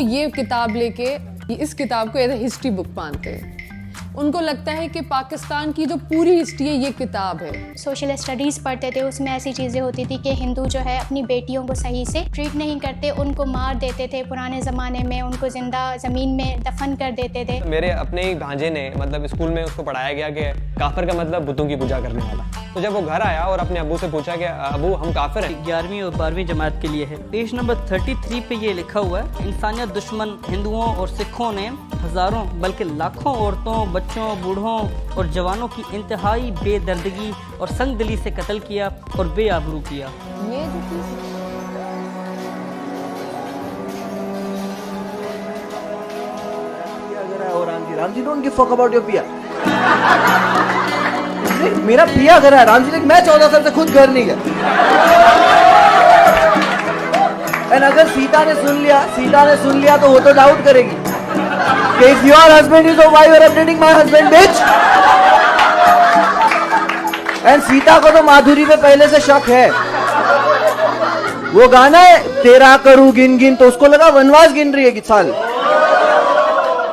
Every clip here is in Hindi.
ये किताब लेके इस किताब को एज ए हिस्ट्री बुक मानते हैं। उनको लगता है कि पाकिस्तान की जो पूरी हिस्ट्री है ये किताब है। सोशल स्टडीज़ पढ़ते थे, उसमें ऐसी चीज़ें होती थी कि हिंदू जो है अपनी बेटियों को सही से ट्रीट नहीं करते, उनको मार देते थे। पुराने ज़माने में उनको ज़िंदा ज़मीन में दफन कर देते थे। मेरे अपने ही भांजे ने मतलब स्कूल में उसको पढ़ाया गया कि काफिर का मतलब बुतों की पूजा करने वाला। तो जब वो घर आया और अपने अबू से पूछा कि अबू हम काफिर हैं। 11वीं और 12वीं जमात के लिए है। पेज नंबर 33 पे ये लिखा हुआ है, इंसानियत दुश्मन हिंदुओं और सिखों ने हज़ारों बल्कि लाखों औरतों, बच्चों, बूढ़ों और जवानों की इंतहाई बेदर्दगी और संगदिली से कत्ल किया और बेआबरू किया। ये जो चीज़ Ram ji don't give fuck about your पिया। मेरा पिया घर है राम जी, लेकिन मैं 14 साल से खुद घर नहीं गया। एंड अगर सीता ने सुन लिया तो वो तो डाउट करेगी कि if your husband is so why you are updating my husband bitch। And Sita को तो माधुरी पे पहले से शक है। वो गाना है तेरा करूं गिन गिन, तो उसको लगा वनवास गिन रही है कि साल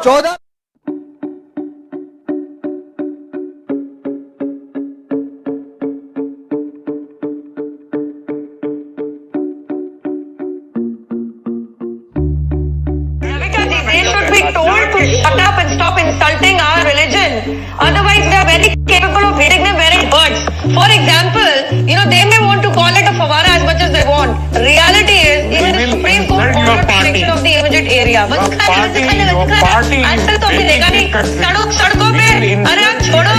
14। Shut up and stop insulting our religion. Otherwise, we are very capable of hitting them where it hurts. For example, they may want to call it a fawara as much as they want. Reality is, even the Supreme Court ordered protection of the immediate area. आजकल तो अभी देखा नहीं सड़कों पे, अरे आप छोड़ो,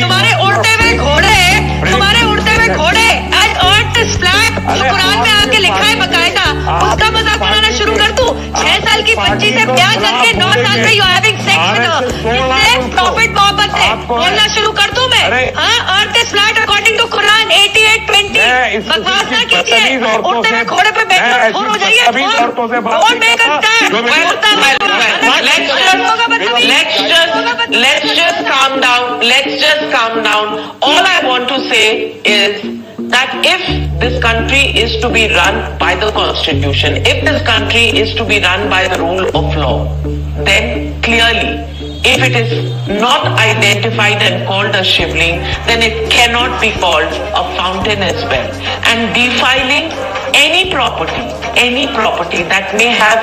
तुम्हारे उड़ते हुए घोड़े as earth is flat, जो कुरान में आके लिखा है बकायदा, उसका मजाक बनाना शुरू कर तू। 6 साल की बच्ची से ब्याह करके 9 साल में you having sex with her, इससे प्रॉफिट मोहब्बत है, बोलना शुरू कर दूं मैं। Earth is flat according to Quran 88:20। बकवास ना कीजिए, उड़ते हुए घोड़े पे बैठकर हो जाइए। Don't make us stand. Let's just calm down. All I want to say is that if this country is to be run by the constitution, if this country is to be run by the rule of law, then clearly if it is not identified and called a shivling, then it cannot be called a fountain as well. And defiling any property that may have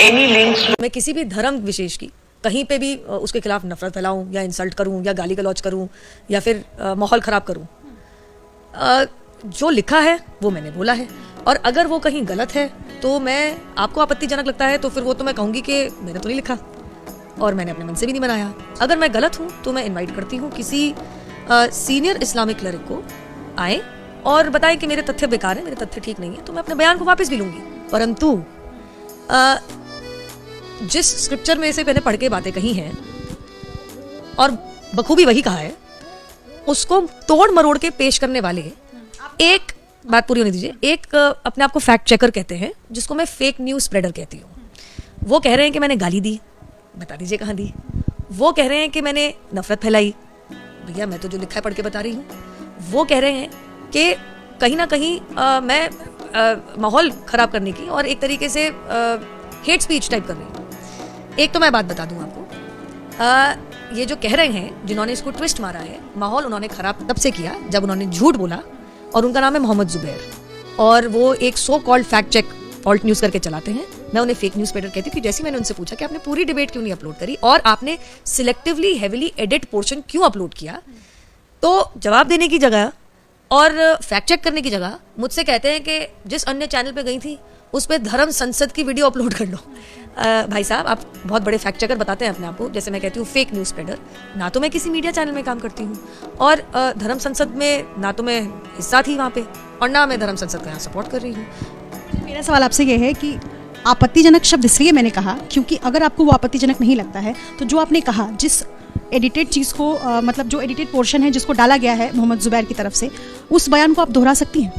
any links to मैं किसी भी धर्म विशेष की कहीं पे भी उसके खिलाफ नफरत फैलाऊं या इंसल्ट करूं या गाली गलौज करूं या फिर माहौल ख़राब करूं, जो लिखा है वो मैंने बोला है। और अगर वो कहीं गलत है तो मैं आपको आपत्तिजनक लगता है तो फिर वो तो मैं कहूँगी कि मैंने तो नहीं लिखा और मैंने अपने मन से भी नहीं बनाया। अगर मैं गलत हूँ तो मैं इनवाइट करती हूँ किसी सीनियर इस्लामिक क्लरिक को आए और बताएं कि मेरे तथ्य बेकार है, मेरे तथ्य ठीक नहीं है, तो मैं अपने बयान को वापस भी लूँगी। परंतु जिस स्क्रिप्चर में से मैंने पढ़ के बातें कही हैं और बखूबी वही कहा है, उसको तोड़ मरोड़ के पेश करने वाले, एक बात पूरी होने दीजिए, एक अपने आप को फैक्ट चेकर कहते हैं जिसको मैं फेक न्यूज़ स्प्रेडर कहती हूँ। वो कह रहे हैं कि मैंने गाली दी, बता दीजिए कहाँ दी। वो कह रहे हैं कि मैंने नफरत फैलाई, भैया मैं तो जो लिखा है पढ़ के बता रही हूँ। वो कह रहे हैं कि कहीं ना कहीं मैं माहौल ख़राब करने की और एक तरीके से हेट स्पीच टाइप कर रही हूँ। एक तो मैं बात बता दूँ आपको, ये जो कह रहे हैं जिन्होंने इसको ट्विस्ट मारा है, माहौल उन्होंने ख़राब तब से किया जब उन्होंने झूठ बोला, और उनका नाम है मोहम्मद जुबैर, और वो एक so called fact check fault news करके चलाते हैं। मैं उन्हें फेक न्यूज़ स्प्रेडर कहती हूँ कि जैसे मैंने उनसे पूछा कि आपने पूरी डिबेट क्यों नहीं अपलोड करी और आपने सिलेक्टिवली हेविली एडिट पोर्शन क्यों अपलोड किया, तो जवाब देने की जगह और फैक्ट चेक करने की जगह मुझसे कहते हैं कि जिस अन्य चैनल पे गई थी उस पर धर्म संसद की वीडियो अपलोड कर लो। भाई साहब, आप बहुत बड़े फैक्ट चेकर बताते हैं अपने आप को, जैसे मैं कहती हूँ फेक न्यूज़ स्प्रेडर। ना तो मैं किसी मीडिया चैनल में काम करती हूँ और धर्म संसद में ना तो मैं हिस्सा थी वहाँ पे, और ना मैं धर्म संसद का यहाँ सपोर्ट कर रही हूँ। मेरा सवाल आपसे ये है कि आपत्तिजनक शब्द इसलिए मैंने कहा क्योंकि अगर आपको वो आपत्तिजनक नहीं लगता है तो जो आपने कहा, जिस एडिटेड चीज़ को मतलब जो एडिटेड पोर्शन है जिसको डाला गया है मोहम्मद जुबैर की तरफ से, उस बयान को आप दोहरा सकती हैं?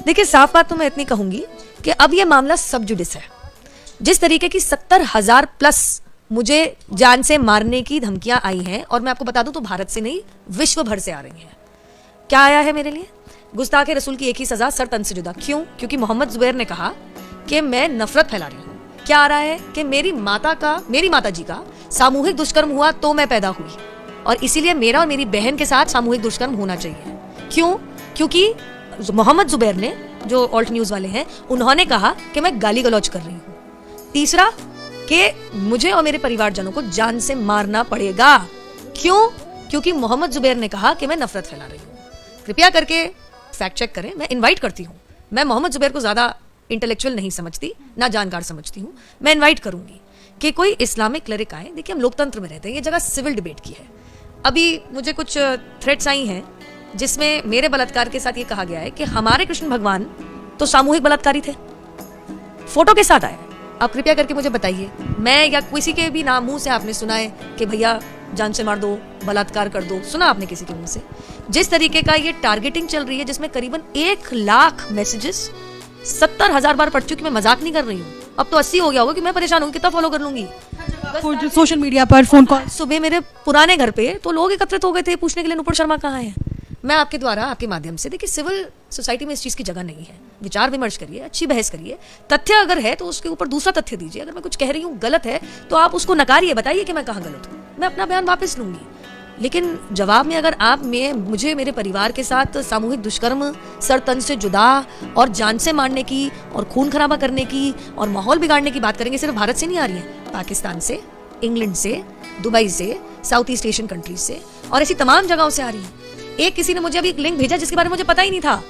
देखिए, साफ बात तो मैं इतनी कहूँगी कि अब ये मामला सब जुडिस है। जिस तरीके की 70,000 प्लस मुझे जान से मारने की धमकियां आई हैं, और मैं आपको बता दूं तो भारत से नहीं विश्व भर से आ रही हैं। क्या आया है मेरे लिए? गुस्ताखे रसूल की एक ही सजा, सर तन से जुदा। क्यों? क्योंकि मोहम्मद जुबैर ने कहा कि मैं नफरत फैला रही हूँ। क्या आ रहा है कि मेरी माता जी का सामूहिक दुष्कर्म हुआ तो मैं पैदा हुई और इसीलिए मेरा और मेरी बहन के साथ सामूहिक दुष्कर्म होना चाहिए। क्यों? क्योंकि मोहम्मद जुबैर ने, जो ऑल्ट न्यूज वाले हैं, उन्होंने कहा कि मैं गाली गलौज कर रही हूँ। तीसरा कि मुझे और मेरे परिवारजनों को जान से मारना पड़ेगा। क्यों? क्योंकि मोहम्मद जुबैर ने कहा कि मैं नफरत फैला रही हूँ। कृपया करके फैक्ट चेक करें। मैं इनवाइट करती हूँ, मैं मोहम्मद जुबैर को ज्यादा इंटेलेक्चुअल नहीं समझती, ना जानकार समझती हूँ। मैं इनवाइट करूंगी कि कोई इस्लामिक क्लरिक आए। देखिए, हम लोकतंत्र में रहते हैं, ये जगह सिविल डिबेट की है। अभी मुझे कुछ थ्रेट्स आई हैं जिसमें मेरे बलात्कार के साथ ये कहा गया है कि हमारे कृष्ण भगवान तो सामूहिक बलात्कारी थे, फोटो के साथ आए। आप कृपया करके मुझे बताइए, मैं या किसी के भी नाम मुंह से आपने सुना है कि भैया जान से मार दो, बलात्कार कर दो? सुना आपने किसी के मुंह से? जिस तरीके का ये टारगेटिंग चल रही है, जिसमें करीबन 1 लाख मैसेजेस 70,000 बार पढ़ चुकी, मैं मजाक नहीं कर रही हूँ। अब तो 80 हो गया होगा कि मैं परेशान हूँ, कितना फॉलो कर लूंगी। सोशल मीडिया पर फोन कॉल, सुबह मेरे पुराने घर पे तो लोग एकत्रित हो गए थे पूछने के लिए नुपुर शर्मा कहाँ है। मैं आपके द्वारा, आपके माध्यम से, देखिए, सिविल सोसाइटी में इस चीज की जगह नहीं है। विचार विमर्श करिए, अच्छी बहस करिए, तथ्य अगर है तो उसके ऊपर दूसरा तथ्य दीजिए। अगर मैं कुछ कह रही हूँ गलत है तो आप उसको नकारिए, बताइए कि मैं कहाँ गलत हूँ, मैं अपना बयान वापस लूंगी। लेकिन जवाब में अगर आप मुझे मेरे परिवार के साथ सामूहिक दुष्कर्म, सर तन से जुदा और जान से मारने की और खून खराबा करने की और माहौल बिगाड़ने की बात करेंगे, सिर्फ भारत से नहीं आ रही है, पाकिस्तान से, इंग्लैंड से, दुबई से, साउथ ईस्ट एशियन कंट्रीज से और ऐसी तमाम जगहों से आ रही है। एक किसी ने मुझे अभी एक लिंक भेजा जिसके बारे में मुझे पता ही नहीं था।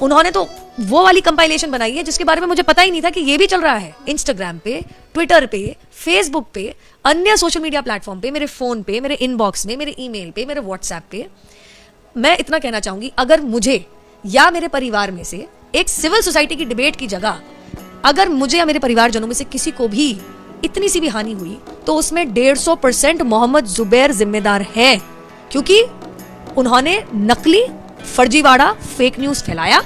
उन्होंने तो वो वाली कंपाइलेशन बनाई है जिसके बारे में मुझे पता ही नहीं था कि ये भी चल रहा है। इंस्टाग्राम पे, ट्विटर पे, फेसबुक पे, अन्य सोशल मीडिया प्लेटफॉर्म पे, मेरे फोन पे, मेरे इनबॉक्स में, मेरे ईमेल पे, मेरे व्हाट्सएप पे। मैं इतना कहना चाहूंगी, अगर मुझे या मेरे परिवार में से एक सिविल सोसाइटी की डिबेट की जगह अगर मुझे या मेरे परिवारजनों में से किसी को भी इतनी सी भी हानि हुई तो उसमें 150% मोहम्मद जुबैर जिम्मेदार है, क्योंकि उन्होंने नकली, फर्जीवाड़ा, फेक न्यूज फैलाया।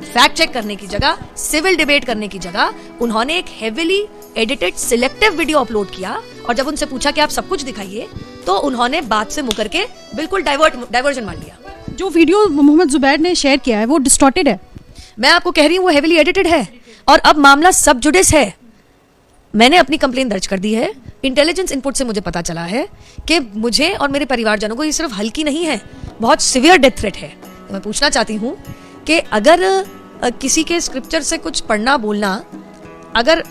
फैक्ट चेक करने की जगह, सिविल डिबेट करने की जगह उन्होंने एक heavily edited selective video upload किया और जब उनसे पूछा कि आप सब कुछ दिखाइए तो उन्होंने बात से मुकर के बिल्कुल डाइवर्जन मार लिया। जो वीडियो मोहम्मद जुबैर ने शेयर किया है वो डिस्टॉर्टेड है। मैं आपको कह रही हूँ वो हेविली एडिटेड है और अब मामला सब जुडिस है। मैंने अपनी कंप्लेन दर्ज कर दी है। इंटेलिजेंस इनपुट से मुझे पता चला है कि मुझे और मेरे परिवारजनों को ये सिर्फ हल्की नहीं है, बहुत सिवियर डेथ थ्रेट है। तो मैं पूछना चाहती हूँ कि अगर किसी के स्क्रिप्चर से कुछ पढ़ना बोलना अगर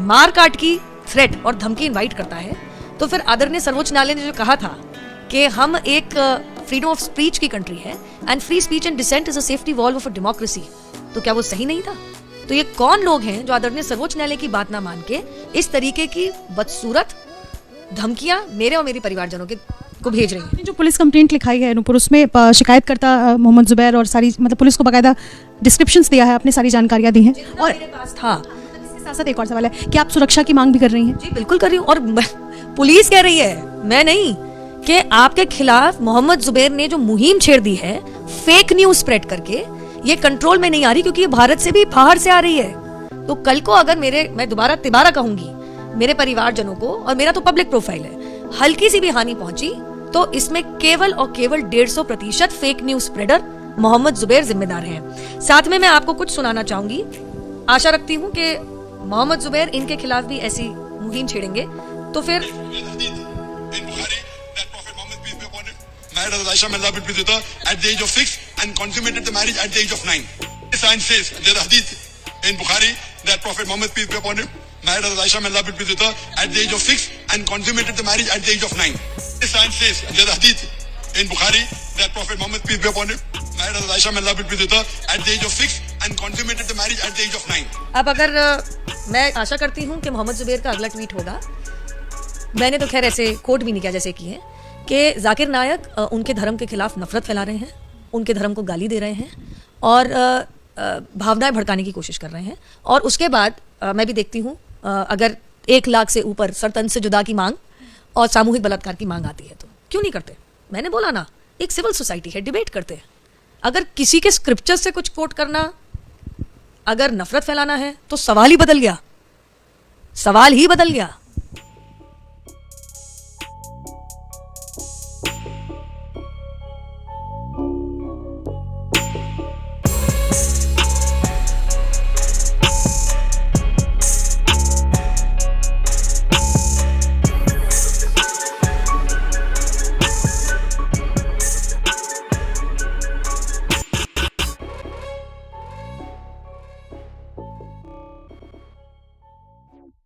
मार काट की थ्रेट और धमकी इनवाइट करता है तो फिर आदरणीय सर्वोच्च न्यायालय ने जो कहा था कि हम एक फ्रीडम ऑफ स्पीच की कंट्री है and free speech and dissent is a safety valve of a democracy, तो क्या वो सही नहीं था? तो ये कौन लोग हैं जो आदरणीय सर्वोच्च न्यायालय की बात ना मान के इस तरीके की बदसूरत धमकियां मेरे और मेरे परिवारजनों को भेज रही हैं? जो पुलिस कंप्लेंट लिखाई है नूपुर, उसमें शिकायतकर्ता मोहम्मद जुबैर और सारी मतलब पुलिस को बाकायदा डिस्क्रिप्शंस दिया है, आपने सारी जानकारियां दी हैं। और मेरे पास था। इसके साथ साथ एक और सवाल है कि आप सुरक्षा की मांग भी कर रही हैं? जी बिल्कुल कर रही हूँ और पुलिस कह रही है, मैं नहीं, कि आपके खिलाफ मोहम्मद जुबैर ने जो मुहिम छेड़ दी है फेक न्यूज स्प्रेड करके, ये कंट्रोल में नहीं आ रही क्योंकि ये भारत से भी बाहर से आ रही है। तो कल को अगर मैं दोबारा तिबारा कहूंगी, मेरे परिवारजनों को, और मेरा तो पब्लिक प्रोफाइल है, हल्की सी भी हानि पहुंची तो इसमें केवल और केवल 150% fake news spreader Mohammed Zubair जिम्मेदार हैं। साथ में मैं आपको कुछ सुनाना चाहूंगी। आशा रखती हूँ कि मोहम्मद जुबैर इनके खिलाफ भी ऐसी मुहिम छेड़ेंगे तो फिर married as Aisha may Allah be pleased with her at the age of 6 and consummated the marriage at the age of 9. The science says, there's a hadith in Bukhari that Prophet Muhammad peace be upon him married as Aisha may Allah be pleased with her at the age of 6 and consummated the marriage at the age of 9. The science says, there's a hadith in Bukhari that Prophet Muhammad peace be upon him married as Aisha may Allah be pleased with her at the age of 6 and consummated the marriage at the age of 9. अब अगर मैं आशा करती हूँ कि मोहम्मद जुबैर का अगला ट्वीट होगा, मैंने तो खैर ऐसे कोट भी नहीं किया जैसे कि है कि जाकिर नायक उनके धर्म के खिलाफ नफरत फैला रहे हैं, उनके धर्म को गाली दे रहे हैं और भावनाएं भड़काने की कोशिश कर रहे हैं। और उसके बाद मैं भी देखती हूँ अगर 1 लाख से ऊपर सरतन से जुदा की मांग और सामूहिक बलात्कार की मांग आती है तो क्यों नहीं करते? मैंने बोला ना, एक सिविल सोसाइटी है, डिबेट करते हैं। अगर किसी के स्क्रिप्चर से कुछ कोट करना, अगर नफरत फैलाना है तो सवाल ही बदल गया, सवाल ही बदल गया।